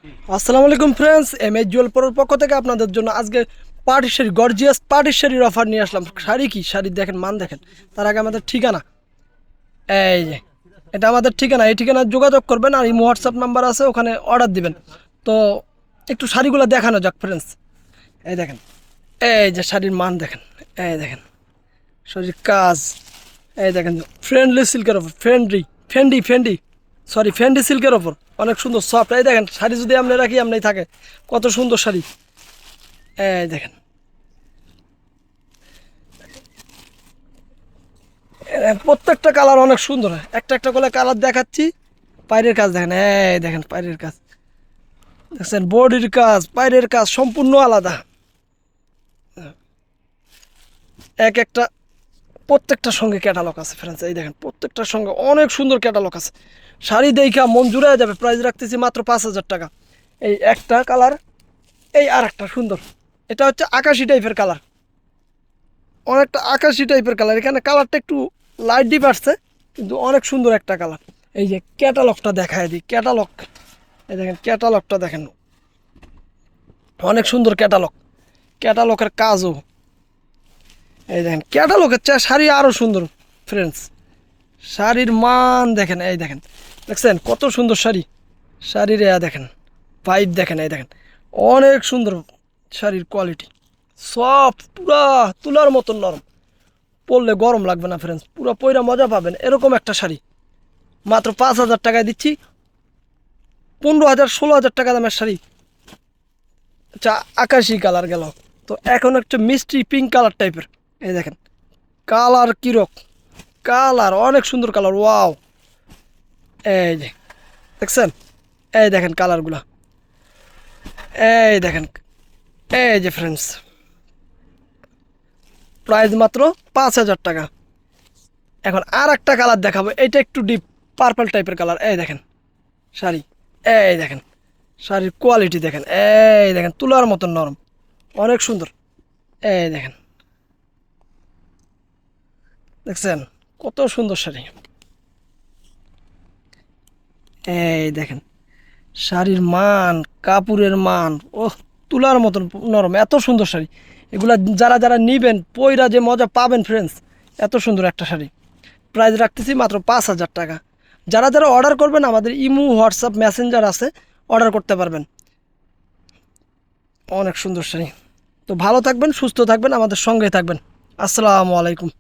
আসসালামু আলাইকুম friends, MS Jewel পরের পক্ষ থেকে আপনাদের জন্য আজকে পার্টি শাড়ি, গর্জিয়াস পার্টি শাড়ির অফার নিয়ে আসলাম। শাড়ি কি শাড়ি দেখেন, মান দেখেন। তার আগে আমাদের ঠিকানা, এই যে এটা আমাদের ঠিকানা। এই ঠিকানায় যোগাযোগ করবেন আর এই হোয়াটসঅ্যাপ নাম্বার আছে, ওখানে অর্ডার দিবেন। তো একটু শাড়িগুলো দেখানো যাক ফ্রেন্ডস। এই দেখেন, এই যে শাড়ির মান দেখেন, এই দেখেন শাড়ির কাজ, এই দেখেন ফ্রেন্ডলি সিল্কের ওপর, ফেন্ডি সিল্কের ওপর অনেক সুন্দর সফট। এই দেখেন শাড়ি যদি আপনি রাখি আপনি থাকে, কত সুন্দর শাড়ি। এই দেখেন প্রত্যেকটা কালার অনেক সুন্দর, একটা একটা করে কালার দেখাচ্ছি। পায়ের কাজ দেখেন, এই দেখেন পায়ের কাজ দেখছেন, বডির কাজ, পায়ের কাজ সম্পূর্ণ আলাদা। এক একটা প্রত্যেকটার সঙ্গে ক্যাটালগ আছে ফ্রেন্ডস। এই দেখেন প্রত্যেকটার সঙ্গে অনেক সুন্দর ক্যাটালগ আছে। শাড়ি দেখা মন জুড়ে যাবে। প্রাইস রাখতেছি মাত্র 5,000 টাকা। এই একটা কালার, এই আর একটা সুন্দর, এটা হচ্ছে আকাশি টাইপের কালার, অনেকটা আকাশি টাইপের কালার। এখানে কালারটা একটু লাইট ডিপ আসছে, কিন্তু অনেক সুন্দর একটা কালার। এই যে ক্যাটালগটা দেখায় দিই, ক্যাটালগ, এই দেখেন ক্যাটালগটা দেখেন, অনেক সুন্দর ক্যাটালগ, ক্যাটালগের কাজও। এই দেখেন ক্যাটালগের চেয়ে শাড়ি আরও সুন্দর ফ্রেন্ডস। শাড়ির মান দেখেন, এই দেখেন দেখছেন কত সুন্দর শাড়ি। শাড়ির দেখেন পাইপ দেখেন, এই দেখেন অনেক সুন্দর শাড়ির কোয়ালিটি, সফট, পুরা তুলার মতন নরম। পরলে গরম লাগবে না ফ্রেন্ডস, পুরো পয়রা মজা পাবেন এরকম একটা শাড়ি। মাত্র 5,000 টাকায় দিচ্ছি। 15,000 16,000 টাকা দামের শাড়ি, আচ্ছা আকাশি কালার গেল। তো এখন একটা মিষ্টি পিঙ্ক কালার টাইপের, এই দেখেন কালার কিরক, কালার অনেক সুন্দর কালার, ওয়াও। এই যে দেখছেন, এই দেখেন কালারগুলা, এই দেখেন, এই যে ফ্রেন্ডস প্রাইস মাত্র 5,000 টাকা। এখন আর একটা কালার দেখাবো, এটা একটু ডিপ পার্পল টাইপের কালার। এই দেখেন শাড়ি, এই দেখেন শাড়ির কোয়ালিটি দেখেন, এই দেখেন তুলার মতন নরম, অনেক সুন্দর। এই দেখেন দেখছেন কত সুন্দর শাড়ি। এই দেখেন শাড়ির মান, কাপড়ের মান, ও তুলার মতন নরম, এত সুন্দর শাড়ি। এগুলা যারা যারা নিবেন পয়রা যে মজা পাবেন ফ্রেন্ডস, এত সুন্দর একটা শাড়ি। প্রাইস রাখতেছি মাত্র 5,000 টাকা। যারা যারা অর্ডার করবেন আমাদের ইমো, হোয়াটসঅ্যাপ, মেসেঞ্জার আছে, অর্ডার করতে পারবেন। অনেক সুন্দর শাড়ি। তো ভালো থাকবেন, সুস্থ থাকবেন, আমাদের সঙ্গে থাকবেন। আসসালামু আলাইকুম।